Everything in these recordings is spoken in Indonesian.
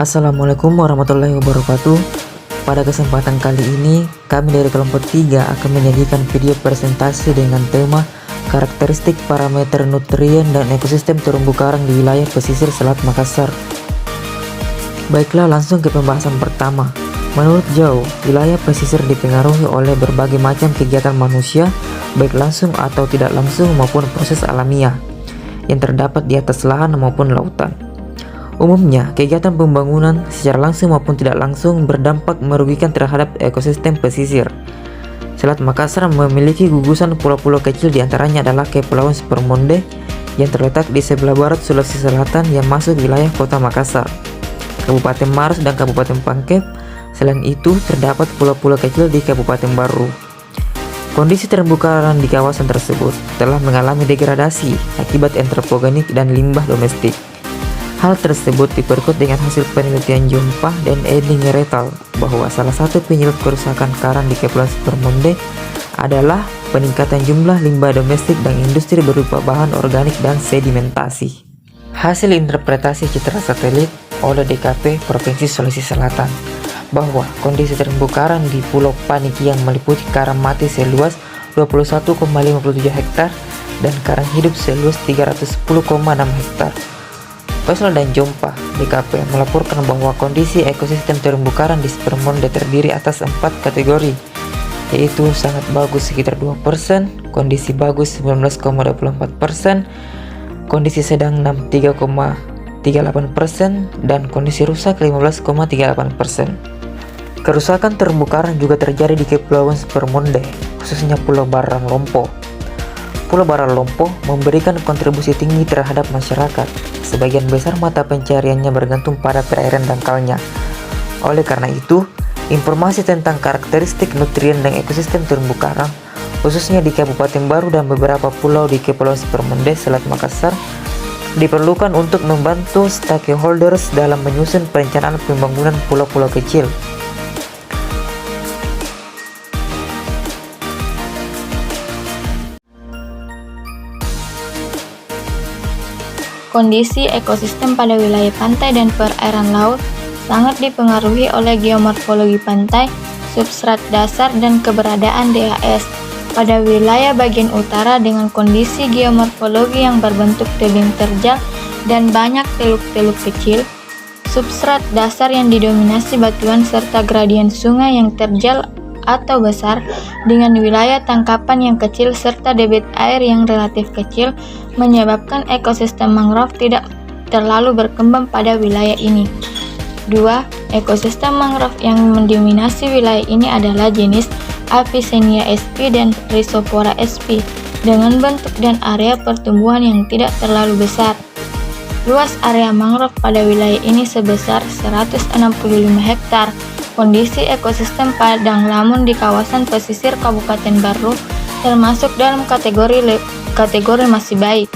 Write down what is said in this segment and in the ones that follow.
Assalamualaikum warahmatullahi wabarakatuh. Pada kesempatan kali ini, kami dari kelompok 3 akan menyajikan video presentasi dengan tema karakteristik parameter nutrien dan ekosistem terumbu karang di wilayah pesisir Selat Makassar. Baiklah, langsung ke pembahasan pertama. Menurut Zhou, wilayah pesisir dipengaruhi oleh berbagai macam kegiatan manusia, baik langsung atau tidak langsung maupun proses alamiah yang terdapat di atas lahan maupun lautan. Umumnya, kegiatan pembangunan secara langsung maupun tidak langsung berdampak merugikan terhadap ekosistem pesisir. Selat Makassar memiliki gugusan pulau-pulau kecil, diantaranya adalah Kepulauan Supermonde yang terletak di sebelah barat Sulawesi Selatan yang masuk wilayah Kota Makassar, Kabupaten Maros dan Kabupaten Pangkep. Selain itu, terdapat pulau-pulau kecil di Kabupaten Baru. Kondisi terumbu karang di kawasan tersebut telah mengalami degradasi akibat antropogenik dan limbah domestik. Hal tersebut diperkuat dengan hasil penelitian Jompah dan Edling Retal bahwa salah satu penyebab kerusakan karang di Kepulauan Supermonde adalah peningkatan jumlah limbah domestik dan industri berupa bahan organik dan sedimentasi. Hasil interpretasi citra satelit oleh DKP Provinsi Sulawesi Selatan bahwa kondisi terumbu karang di Pulau Paniki yang meliputi karang mati seluas 21,57 hektar dan karang hidup seluas 310,6 hektar. Faisal dan Jompah DKP melaporkan bahwa kondisi ekosistem terumbu karang di Supermonde terdiri atas 4 kategori, yaitu sangat bagus sekitar 2%, kondisi bagus 19,24%, kondisi sedang 63,38%, dan kondisi rusak 15,38%. Kerusakan terumbu karang juga terjadi di Kepulauan Supermonde, khususnya Pulau Barang Lompo. Pulau Barang Lompo memberikan kontribusi tinggi terhadap masyarakat. Sebagian besar mata pencariannya bergantung pada perairan dangkalnya. Oleh karena itu, informasi tentang karakteristik nutrien dan ekosistem terumbu karang, khususnya di Kabupaten Baru dan beberapa pulau di Kepulauan Supermonde, Selat Makassar, diperlukan untuk membantu stakeholders dalam menyusun perencanaan pembangunan pulau-pulau kecil. Kondisi ekosistem pada wilayah pantai dan perairan laut sangat dipengaruhi oleh geomorfologi pantai, substrat dasar, dan keberadaan DHS. Pada wilayah bagian utara dengan kondisi geomorfologi yang berbentuk tebing terjal dan banyak teluk-teluk kecil, substrat dasar yang didominasi batuan serta gradien sungai yang terjal atau besar dengan wilayah tangkapan yang kecil serta debit air yang relatif kecil menyebabkan ekosistem mangrove tidak terlalu berkembang pada wilayah ini. 2. Ekosistem mangrove yang mendominasi wilayah ini adalah jenis Avicennia sp dan Rhizophora sp dengan bentuk dan area pertumbuhan yang tidak terlalu besar. Luas area mangrove pada wilayah ini sebesar 165 hektar. Kondisi ekosistem padang lamun di kawasan pesisir Kabupaten Baru termasuk dalam kategori masih baik.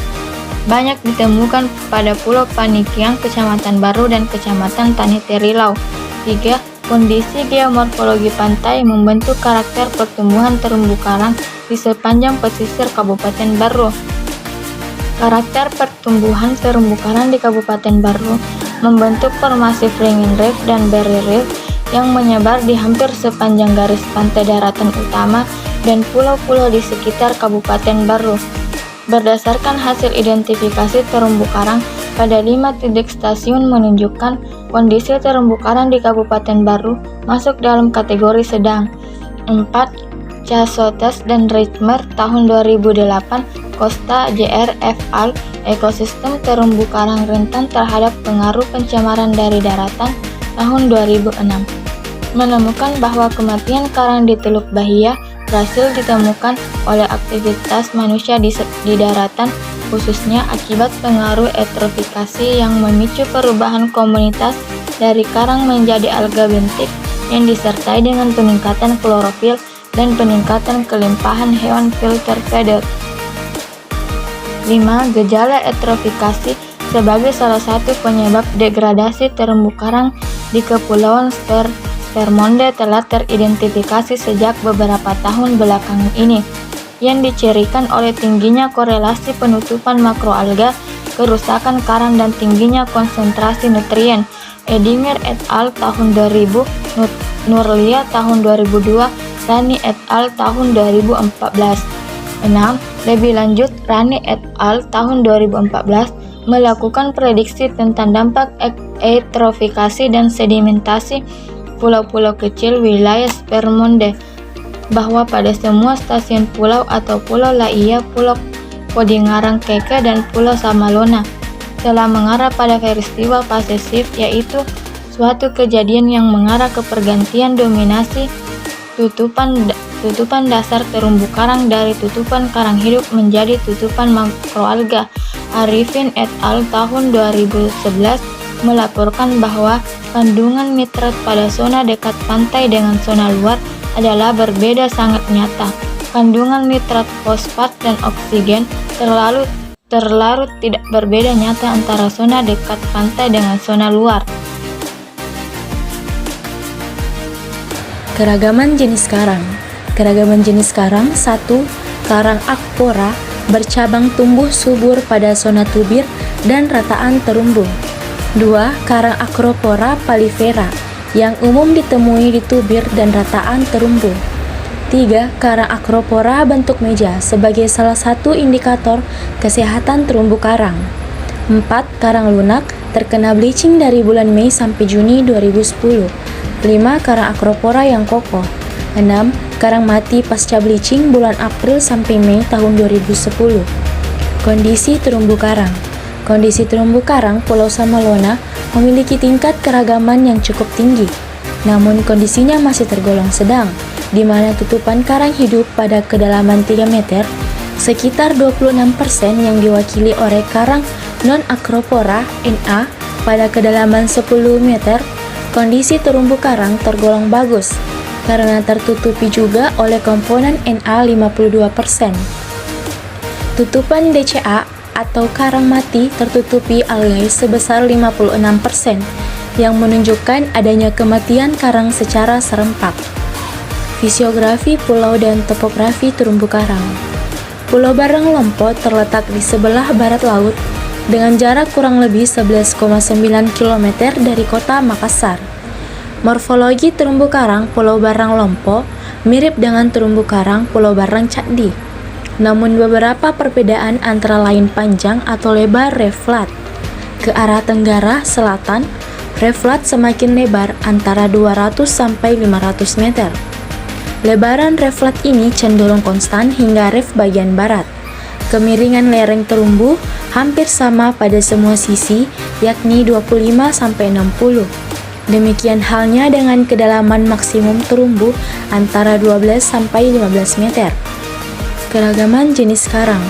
Banyak ditemukan pada Pulau Panikiang, Kecamatan Baru, dan Kecamatan Tanite Rilau. 3. Kondisi geomorfologi pantai membentuk karakter pertumbuhan terumbu karang di sepanjang pesisir Kabupaten Baru. Karakter pertumbuhan terumbu karang di Kabupaten Baru membentuk formasi Fringing Reef dan Barrier Reef yang menyebar di hampir sepanjang garis pantai daratan utama dan pulau-pulau di sekitar Kabupaten Baru. Berdasarkan hasil identifikasi terumbu karang pada 5 titik stasiun menunjukkan kondisi terumbu karang di Kabupaten Baru masuk dalam kategori sedang. 4. Chazotes dan Reichmer tahun 2008, Costa Jr. et al. Ekosistem terumbu karang rentan terhadap pengaruh pencemaran dari daratan tahun 2006 menemukan bahwa kematian karang di Teluk Bahia berhasil ditemukan oleh aktivitas manusia di daratan, khususnya akibat pengaruh eutrofikasi yang memicu perubahan komunitas dari karang menjadi alga bentik yang disertai dengan peningkatan klorofil dan peningkatan kelimpahan hewan filter feeder. 5. Gejala eutrofikasi sebagai salah satu penyebab degradasi terumbu karang di Kepulauan Supermonde telah teridentifikasi sejak beberapa tahun belakangan ini, yang dicirikan oleh tingginya korelasi penutupan makroalga, kerusakan karang, dan tingginya konsentrasi nutrien Edinger et al. Tahun 2000, Nurlia tahun 2002, Rani et al. Tahun 2014. 6. Lebih lanjut, Rani et al. Tahun 2014 melakukan prediksi tentang dampak eutrofikasi dan sedimentasi pulau-pulau kecil wilayah Spermonde, bahwa pada semua stasiun pulau atau Pulau Laia, Pulau Podingarang Keke, dan Pulau Samalona telah mengarah pada peristiwa pasesif, yaitu suatu kejadian yang mengarah ke pergantian dominasi tutupan dasar terumbu karang dari tutupan karang hidup menjadi tutupan makroalga. Arifin et al. Tahun 2011 melaporkan bahwa kandungan nitrat pada zona dekat pantai dengan zona luar adalah berbeda sangat nyata. Kandungan nitrat, fosfat, dan oksigen terlarut tidak berbeda nyata antara zona dekat pantai dengan zona luar. Keragaman jenis karang. Keragaman jenis karang. 1. Karang Akpora bercabang tumbuh subur pada zona tubir dan rataan terumbu. 2. Karang Acropora palifera yang umum ditemui di tubir dan rataan terumbu. 3. Karang Acropora bentuk meja sebagai salah satu indikator kesehatan terumbu karang. 4. Karang lunak terkena bleaching dari bulan Mei sampai Juni 2010. 5. Karang Acropora yang kokoh. 6. Karang mati pasca bleaching bulan April sampai Mei tahun 2010. Kondisi terumbu karang. Kondisi terumbu karang Pulau Samalona memiliki tingkat keragaman yang cukup tinggi, namun kondisinya masih tergolong sedang, di mana tutupan karang hidup pada kedalaman 3 meter, sekitar 26% yang diwakili oleh karang non-Acropora (NA) pada kedalaman 10 meter. Kondisi terumbu karang tergolong bagus, karena tertutupi juga oleh komponen NA 52%. Tutupan DCA atau karang mati tertutupi algae sebesar 56%, yang menunjukkan adanya kematian karang secara serempak. Fisiografi pulau dan topografi terumbu karang. Pulau Barang Lompo terletak di sebelah barat laut dengan jarak kurang lebih 11,9 km dari kota Makassar. Morfologi terumbu karang Pulau Barang Lompo mirip dengan terumbu karang Pulau Barang Cakdi, namun beberapa perbedaan antara lain panjang atau lebar reflat. Ke arah tenggara selatan, reflat semakin lebar antara 200 sampai 500 meter. Lebaran reflat ini cenderung konstan hingga ref bagian barat. Kemiringan lereng terumbu hampir sama pada semua sisi, yakni 25 sampai 60. Demikian halnya dengan kedalaman maksimum terumbu antara 12 sampai 15 meter. Keragaman jenis karang.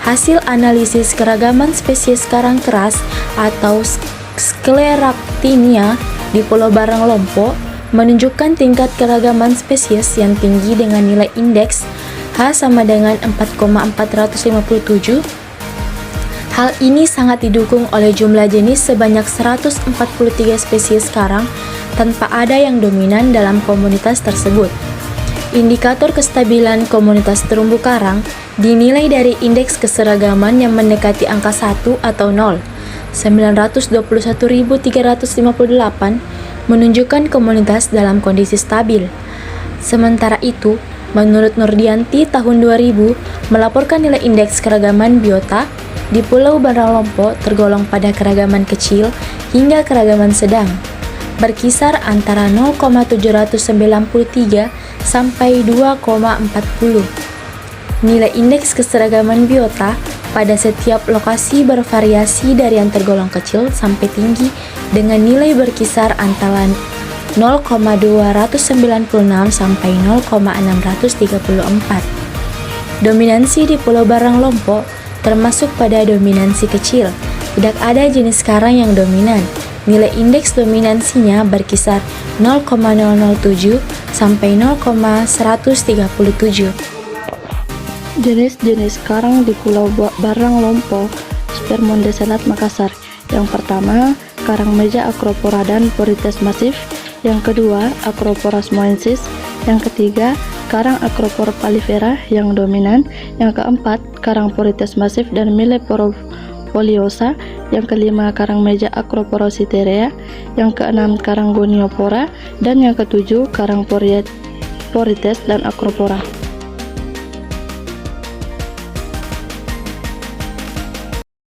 Hasil analisis keragaman spesies karang keras atau Scleractinia di Pulau Barang Lompo menunjukkan tingkat keragaman spesies yang tinggi dengan nilai indeks H sama dengan 4,457. Hal ini sangat didukung oleh jumlah jenis sebanyak 143 spesies karang tanpa ada yang dominan dalam komunitas tersebut. Indikator kestabilan komunitas terumbu karang dinilai dari indeks keseragaman yang mendekati angka 1 atau 0. 921.358 menunjukkan komunitas dalam kondisi stabil. Sementara itu, menurut Nurdianti tahun 2000 melaporkan nilai indeks keragaman biota di Pulau Barang Lompo tergolong pada keragaman kecil hingga keragaman sedang, berkisar antara 0,793 sampai 2,40. Nilai indeks keseragaman biota pada setiap lokasi bervariasi dari yang tergolong kecil sampai tinggi dengan nilai berkisar antara 0,296 sampai 0,634. Dominansi di Pulau Barang Lompo termasuk pada dominansi kecil. Tidak ada jenis karang yang dominan. Nilai indeks dominansinya berkisar 0,007 sampai 0,137. Jenis-jenis karang di Pulau Barang Lompo, Spermonde Selat Makassar. Yang pertama, karang meja Acropora dan Porites massif. Yang kedua, Acropora smoensis. Yang ketiga, karang Acropora palifera yang dominan. Yang keempat, karang Porites massif dan foliosa, yang kelima karang meja Acroporositerea, yang keenam karang Goniopora, dan yang ketujuh karang Porites dan Acropora.